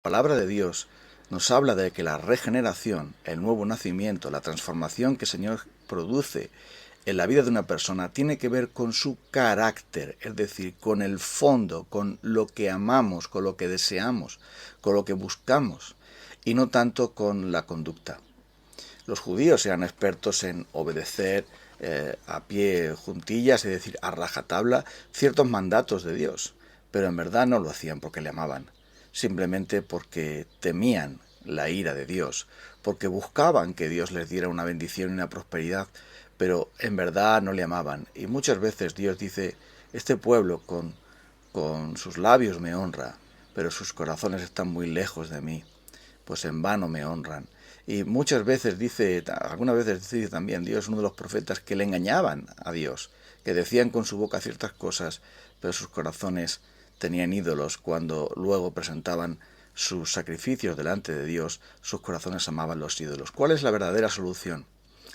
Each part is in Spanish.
La palabra de Dios nos habla de que la regeneración, el nuevo nacimiento, la transformación que el Señor produce en la vida de una persona tiene que ver con su carácter, es decir, con el fondo, con lo que amamos, con lo que deseamos, con lo que buscamos, y no tanto con la conducta. Los judíos eran expertos en obedecer a pie juntillas, es decir, a rajatabla, ciertos mandatos de Dios, pero en verdad no lo hacían porque le amaban, simplemente porque temían la ira de Dios, porque buscaban que Dios les diera una bendición y una prosperidad, pero en verdad no le amaban. Y muchas veces Dios dice, este pueblo con sus labios me honra, pero sus corazones están muy lejos de mí, pues en vano me honran. Y muchas veces dice, algunas veces dice también Dios, uno de los profetas, que le engañaban a Dios, que decían con su boca ciertas cosas, pero sus corazones tenían ídolos. Cuando luego presentaban sus sacrificios delante de Dios, sus corazones amaban los ídolos. ¿Cuál es la verdadera solución?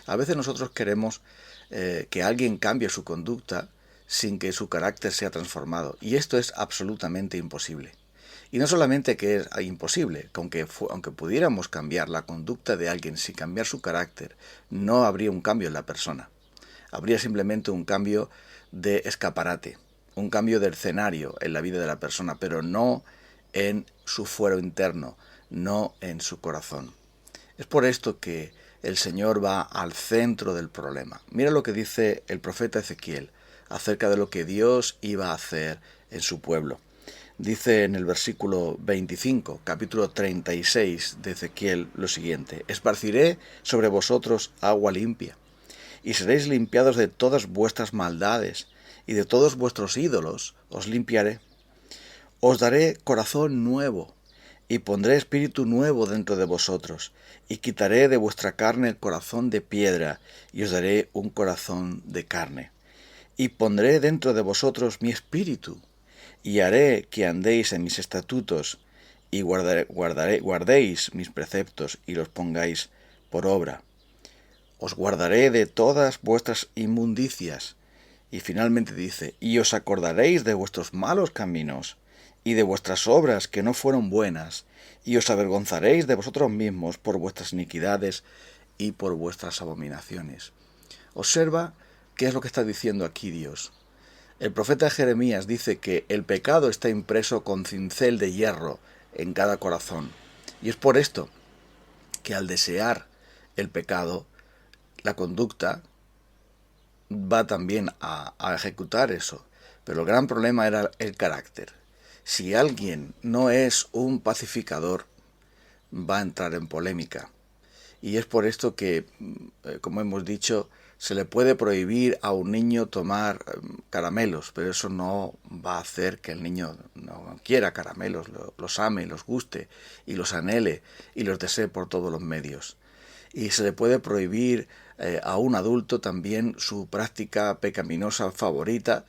A veces nosotros queremos que alguien cambie su conducta sin que su carácter sea transformado, y esto es absolutamente imposible. Y no solamente que es imposible, que aunque pudiéramos cambiar la conducta de alguien sin cambiar su carácter, no habría un cambio en la persona. Habría simplemente un cambio de escaparate, un cambio de escenario en la vida de la persona, pero no en su fuero interno, no en su corazón. Es por esto que el Señor va al centro del problema. Mira lo que dice el profeta Ezequiel acerca de lo que Dios iba a hacer en su pueblo. Dice en el versículo 25, capítulo 36 de Ezequiel, lo siguiente: esparciré sobre vosotros agua limpia, y seréis limpiados de todas vuestras maldades, y de todos vuestros ídolos os limpiaré. Os daré corazón nuevo, y pondré espíritu nuevo dentro de vosotros, y quitaré de vuestra carne el corazón de piedra, y os daré un corazón de carne. Y pondré dentro de vosotros mi espíritu, y haré que andéis en mis estatutos, y guardéis mis preceptos, y los pongáis por obra. Os guardaré de todas vuestras inmundicias. Y finalmente dice, y os acordaréis de vuestros malos caminos, y de vuestras obras que no fueron buenas, y os avergonzaréis de vosotros mismos por vuestras iniquidades y por vuestras abominaciones. Observa qué es lo que está diciendo aquí Dios. El profeta Jeremías dice que el pecado está impreso con cincel de hierro en cada corazón. Y es por esto que al desear el pecado, la conducta va también a ejecutar eso. Pero el gran problema era el carácter. Si alguien no es un pacificador, va a entrar en polémica. Y es por esto que, como hemos dicho, se le puede prohibir a un niño tomar caramelos, pero eso no va a hacer que el niño no quiera caramelos, los ame, los guste y los anhele y los desee por todos los medios. Y se le puede prohibir a un adulto también su práctica pecaminosa favorita,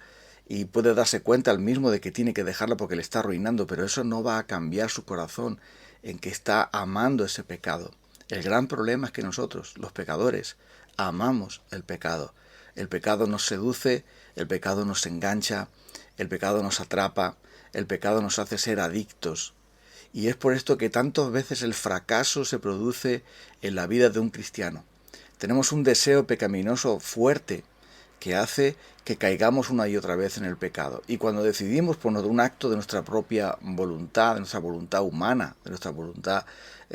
y puede darse cuenta al mismo de que tiene que dejarla porque le está arruinando, pero eso no va a cambiar su corazón en que está amando ese pecado. El gran problema es que nosotros, los pecadores, amamos el pecado. El pecado nos seduce, el pecado nos engancha, el pecado nos atrapa, el pecado nos hace ser adictos. Y es por esto que tantas veces el fracaso se produce en la vida de un cristiano. Tenemos un deseo pecaminoso fuerte que hace que caigamos una y otra vez en el pecado. Y cuando decidimos por un acto de nuestra propia voluntad, de nuestra voluntad humana, de nuestra voluntad,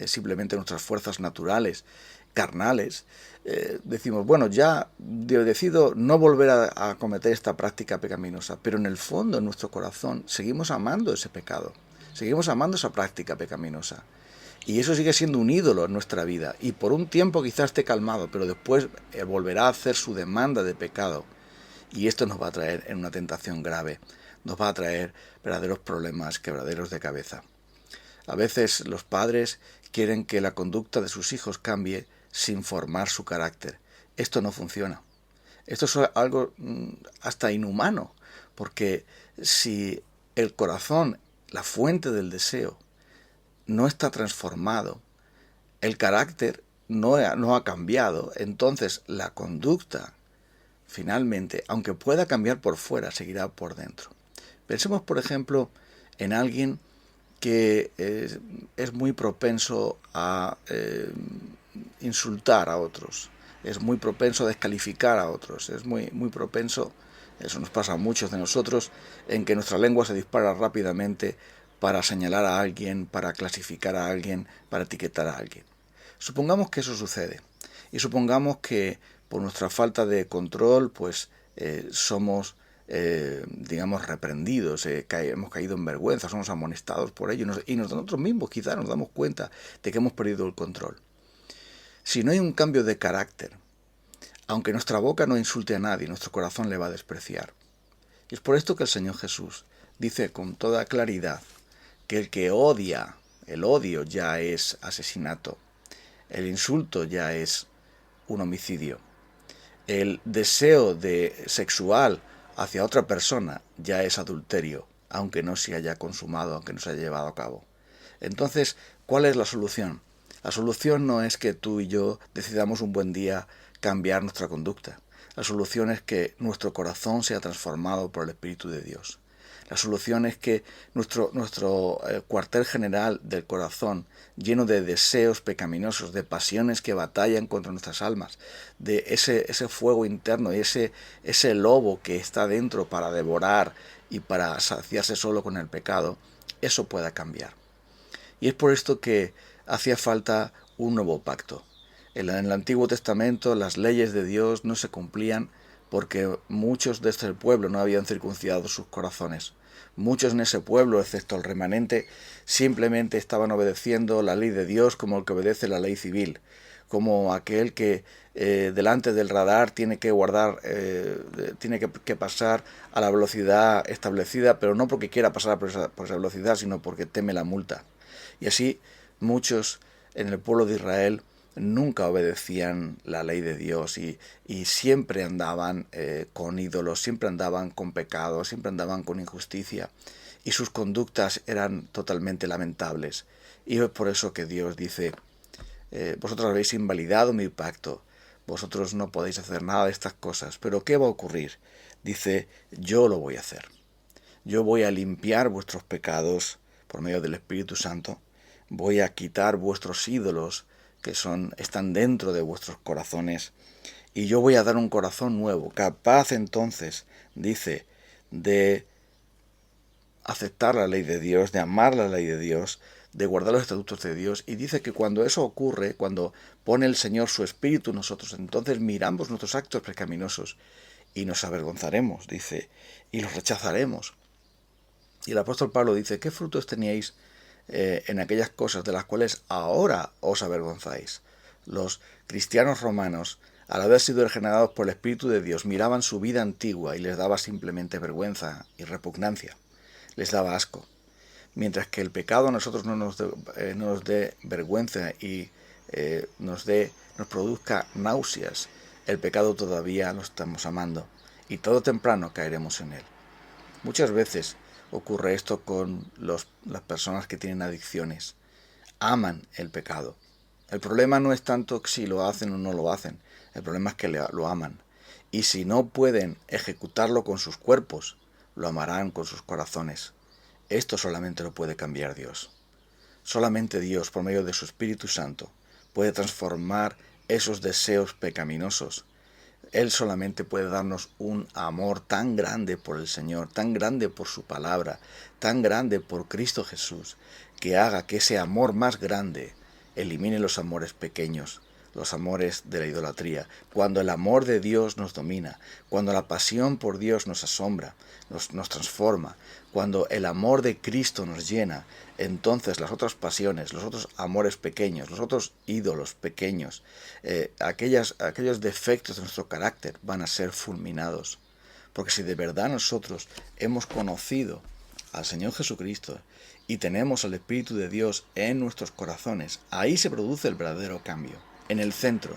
simplemente de nuestras fuerzas naturales, carnales, decimos, bueno, ya yo decido no volver a cometer esta práctica pecaminosa, pero en el fondo, en nuestro corazón, seguimos amando ese pecado, seguimos amando esa práctica pecaminosa. Y eso sigue siendo un ídolo en nuestra vida. Y por un tiempo quizás esté calmado, pero después volverá a hacer su demanda de pecado. Y esto nos va a traer en una tentación grave. Nos va a traer verdaderos problemas, quebraderos de cabeza. A veces los padres quieren que la conducta de sus hijos cambie sin formar su carácter. Esto no funciona. Esto es algo hasta inhumano, porque si el corazón, la fuente del deseo, no está transformado, el carácter no ha cambiado, entonces la conducta, finalmente, aunque pueda cambiar por fuera, seguirá por dentro. Pensemos, por ejemplo, en alguien que es muy propenso a insultar a otros, es muy propenso a descalificar a otros, es muy propenso, eso nos pasa a muchos de nosotros, en que nuestra lengua se dispara rápidamente para señalar a alguien, para clasificar a alguien, para etiquetar a alguien. Supongamos que eso sucede y supongamos que por nuestra falta de control pues somos digamos reprendidos, hemos caído en vergüenza, somos amonestados por ello y nosotros mismos quizás nos damos cuenta de que hemos perdido el control. Si no hay un cambio de carácter, aunque nuestra boca no insulte a nadie, nuestro corazón le va a despreciar. Y es por esto que el Señor Jesús dice con toda claridad que el que odia, el odio ya es asesinato, el insulto ya es un homicidio, el deseo sexual hacia otra persona ya es adulterio, aunque no se haya consumado, aunque no se haya llevado a cabo. Entonces, ¿cuál es la solución? La solución no es que tú y yo decidamos un buen día cambiar nuestra conducta. La solución es que nuestro corazón sea transformado por el Espíritu de Dios. La solución es que nuestro cuartel general del corazón, lleno de deseos pecaminosos, de pasiones que batallan contra nuestras almas, de ese fuego interno y ese lobo que está dentro para devorar y para saciarse solo con el pecado, eso pueda cambiar. Y es por esto que hacía falta un nuevo pacto. En el Antiguo Testamento las leyes de Dios no se cumplían porque muchos de este pueblo no habían circuncidado sus corazones. Muchos en ese pueblo, excepto el remanente, simplemente estaban obedeciendo la ley de Dios como el que obedece la ley civil, como aquel que delante del radar tiene que tiene que pasar a la velocidad establecida, pero no porque quiera pasar por esa velocidad, sino porque teme la multa. Y así muchos en el pueblo de Israel nunca obedecían la ley de Dios y siempre andaban con ídolos, siempre andaban con pecados, siempre andaban con injusticia y sus conductas eran totalmente lamentables. Y es por eso que Dios dice, vosotros habéis invalidado mi pacto, vosotros no podéis hacer nada de estas cosas, pero ¿qué va a ocurrir? Dice, yo lo voy a hacer. Yo voy a limpiar vuestros pecados por medio del Espíritu Santo, voy a quitar vuestros ídolos que están dentro de vuestros corazones, y yo voy a dar un corazón nuevo, capaz entonces, dice, de aceptar la ley de Dios, de amar la ley de Dios, de guardar los estatutos de Dios, y dice que cuando eso ocurre, cuando pone el Señor su Espíritu en nosotros, entonces miramos nuestros actos pecaminosos y nos avergonzaremos, dice, y los rechazaremos. Y el apóstol Pablo dice, ¿qué frutos teníais en aquellas cosas de las cuales ahora os avergonzáis? Los cristianos romanos, al haber sido regenerados por el Espíritu de Dios, miraban su vida antigua y les daba simplemente vergüenza y repugnancia, les daba asco. Mientras que el pecado a nosotros no nos dé vergüenza y nos produzca náuseas, el pecado todavía lo estamos amando y todo temprano caeremos en él. Muchas veces ocurre esto con las personas que tienen adicciones. Aman el pecado. El problema no es tanto si lo hacen o no lo hacen. El problema es que lo aman. Y si no pueden ejecutarlo con sus cuerpos, lo amarán con sus corazones. Esto solamente lo puede cambiar Dios. Solamente Dios, por medio de su Espíritu Santo, puede transformar esos deseos pecaminosos. Él solamente puede darnos un amor tan grande por el Señor, tan grande por su palabra, tan grande por Cristo Jesús, que haga que ese amor más grande elimine los amores pequeños, los amores de la idolatría. Cuando el amor de Dios nos domina, cuando la pasión por Dios nos asombra, nos transforma, cuando el amor de Cristo nos llena, entonces las otras pasiones, los otros amores pequeños, los otros ídolos pequeños, aquellos defectos de nuestro carácter van a ser fulminados. Porque si de verdad nosotros hemos conocido al Señor Jesucristo y tenemos al Espíritu de Dios en nuestros corazones, ahí se produce el verdadero cambio, en el centro,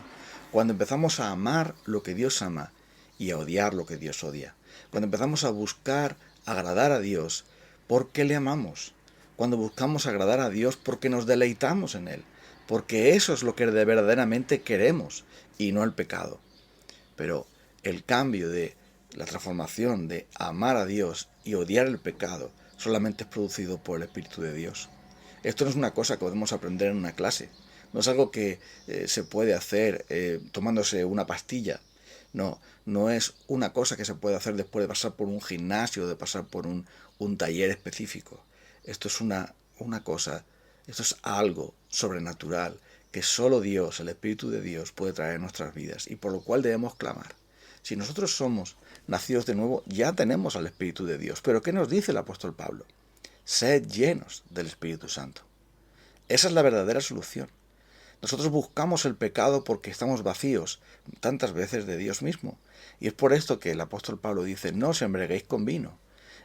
cuando empezamos a amar lo que Dios ama y a odiar lo que Dios odia, cuando empezamos a buscar agradar a Dios porque le amamos, cuando buscamos agradar a Dios porque nos deleitamos en Él, porque eso es lo que verdaderamente queremos y no el pecado. Pero el cambio de la transformación de amar a Dios y odiar el pecado solamente es producido por el Espíritu de Dios. Esto no es una cosa que podemos aprender en una clase. No es algo que se puede hacer tomándose una pastilla. No, no es una cosa que se puede hacer después de pasar por un gimnasio, de pasar por un taller específico. Esto es una cosa, esto es algo sobrenatural que solo Dios, el Espíritu de Dios, puede traer en nuestras vidas y por lo cual debemos clamar. Si nosotros somos nacidos de nuevo, ya tenemos al Espíritu de Dios. Pero ¿qué nos dice el apóstol Pablo? Sed llenos del Espíritu Santo. Esa es la verdadera solución. Nosotros buscamos el pecado porque estamos vacíos tantas veces de Dios mismo. Y es por esto que el apóstol Pablo dice, no os embriaguéis con vino,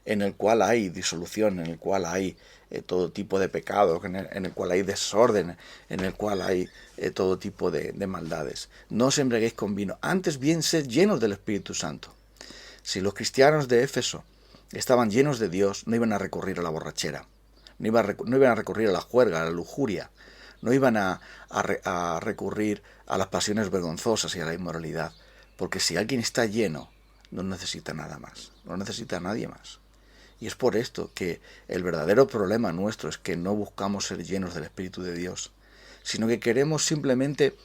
en el cual hay disolución, en el cual hay todo tipo de pecado, en el cual hay desorden, en el cual hay todo tipo de maldades. No os embriaguéis con vino, antes bien sed llenos del Espíritu Santo. Si los cristianos de Éfeso estaban llenos de Dios, no iban a recurrir a la borrachera, no iban a recurrir a la juerga, a la lujuria, no iban a recurrir a las pasiones vergonzosas y a la inmoralidad, porque si alguien está lleno, no necesita nada más, no necesita a nadie más. Y es por esto que el verdadero problema nuestro es que no buscamos ser llenos del Espíritu de Dios, sino que queremos simplemente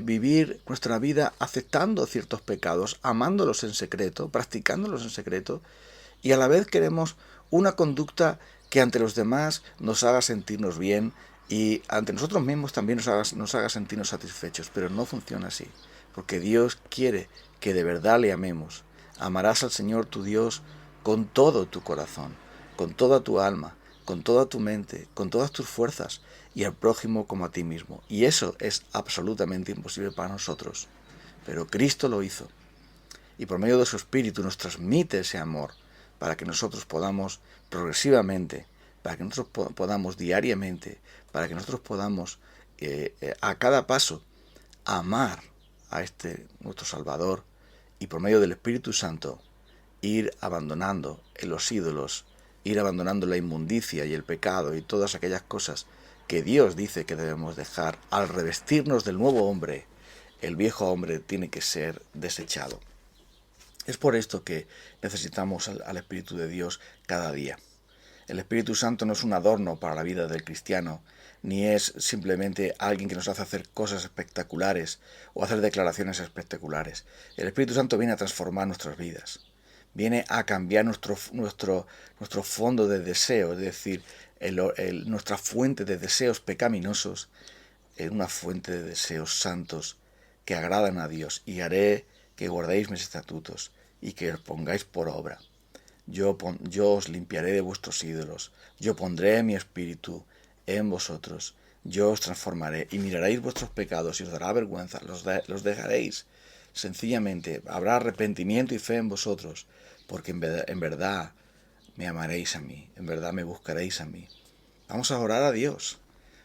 vivir nuestra vida aceptando ciertos pecados, amándolos en secreto, practicándolos en secreto, y a la vez queremos una conducta que ante los demás nos haga sentirnos bien y ante nosotros mismos también nos haga sentirnos satisfechos, pero no funciona así, porque Dios quiere que de verdad le amemos. Amarás al Señor tu Dios con todo tu corazón, con toda tu alma, con toda tu mente, con todas tus fuerzas, y al prójimo como a ti mismo. Y eso es absolutamente imposible para nosotros. Pero Cristo lo hizo. Y por medio de su Espíritu nos transmite ese amor para que nosotros podamos progresivamente, para que nosotros podamos diariamente, para que nosotros podamos a cada paso amar a nuestro Salvador y por medio del Espíritu Santo ir abandonando los ídolos, ir abandonando la inmundicia y el pecado y todas aquellas cosas que Dios dice que debemos dejar. Al revestirnos del nuevo hombre, el viejo hombre tiene que ser desechado. Es por esto que necesitamos al Espíritu de Dios cada día. El Espíritu Santo no es un adorno para la vida del cristiano, ni es simplemente alguien que nos hace hacer cosas espectaculares o hacer declaraciones espectaculares. El Espíritu Santo viene a transformar nuestras vidas, viene a cambiar nuestro fondo de deseo, es decir, nuestra fuente de deseos pecaminosos en una fuente de deseos santos que agradan a Dios, y haré que guardéis mis estatutos y que os pongáis por obra. Yo os limpiaré de vuestros ídolos, yo pondré mi espíritu en vosotros, yo os transformaré y miraréis vuestros pecados y os dará vergüenza, los dejaréis. Sencillamente habrá arrepentimiento y fe en vosotros, porque en verdad me amaréis a mí, en verdad me buscaréis a mí. Vamos a orar a Dios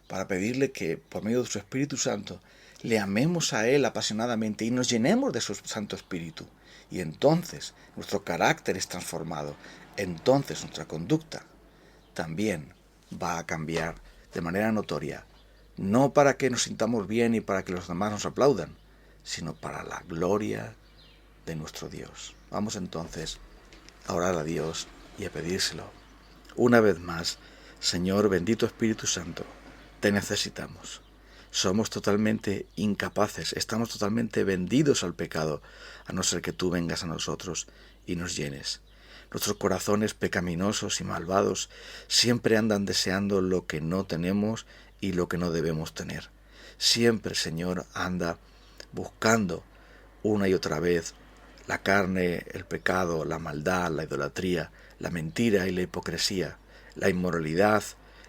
para pedirle que por medio de su Espíritu Santo le amemos a Él apasionadamente y nos llenemos de su Santo Espíritu. Y entonces nuestro carácter es transformado, entonces nuestra conducta también va a cambiar de manera notoria, no para que nos sintamos bien y para que los demás nos aplaudan, sino para la gloria de nuestro Dios. Vamos entonces a orar a Dios y a pedírselo. Una vez más, Señor bendito Espíritu Santo, te necesitamos. Somos totalmente incapaces, estamos totalmente vendidos al pecado, a no ser que tú vengas a nosotros y nos llenes. Nuestros corazones pecaminosos y malvados siempre andan deseando lo que no tenemos y lo que no debemos tener. Siempre, Señor, anda buscando una y otra vez la carne, el pecado, la maldad, la idolatría, la mentira y la hipocresía, la inmoralidad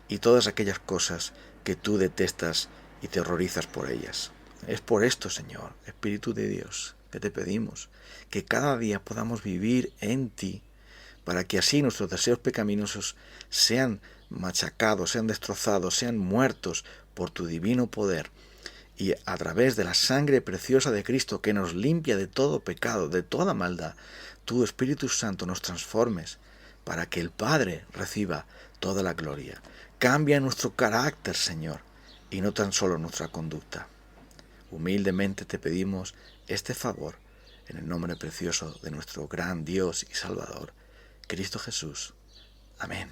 y todas aquellas cosas que tú detestas y te horrorizas por ellas. Es por esto, Señor, Espíritu de Dios, que te pedimos que cada día podamos vivir en ti, para que así nuestros deseos pecaminosos sean machacados, sean destrozados, sean muertos por tu divino poder, y a través de la sangre preciosa de Cristo que nos limpia de todo pecado, de toda maldad, tu Espíritu Santo nos transformes para que el Padre reciba toda la gloria. Cambia nuestro carácter, Señor, y no tan solo nuestra conducta. Humildemente te pedimos este favor en el nombre precioso de nuestro gran Dios y Salvador, Cristo Jesús. Amén.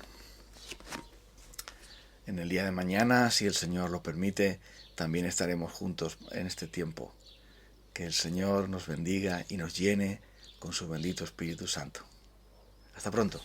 En el día de mañana, si el Señor lo permite, también estaremos juntos en este tiempo. Que el Señor nos bendiga y nos llene con su bendito Espíritu Santo. Hasta pronto.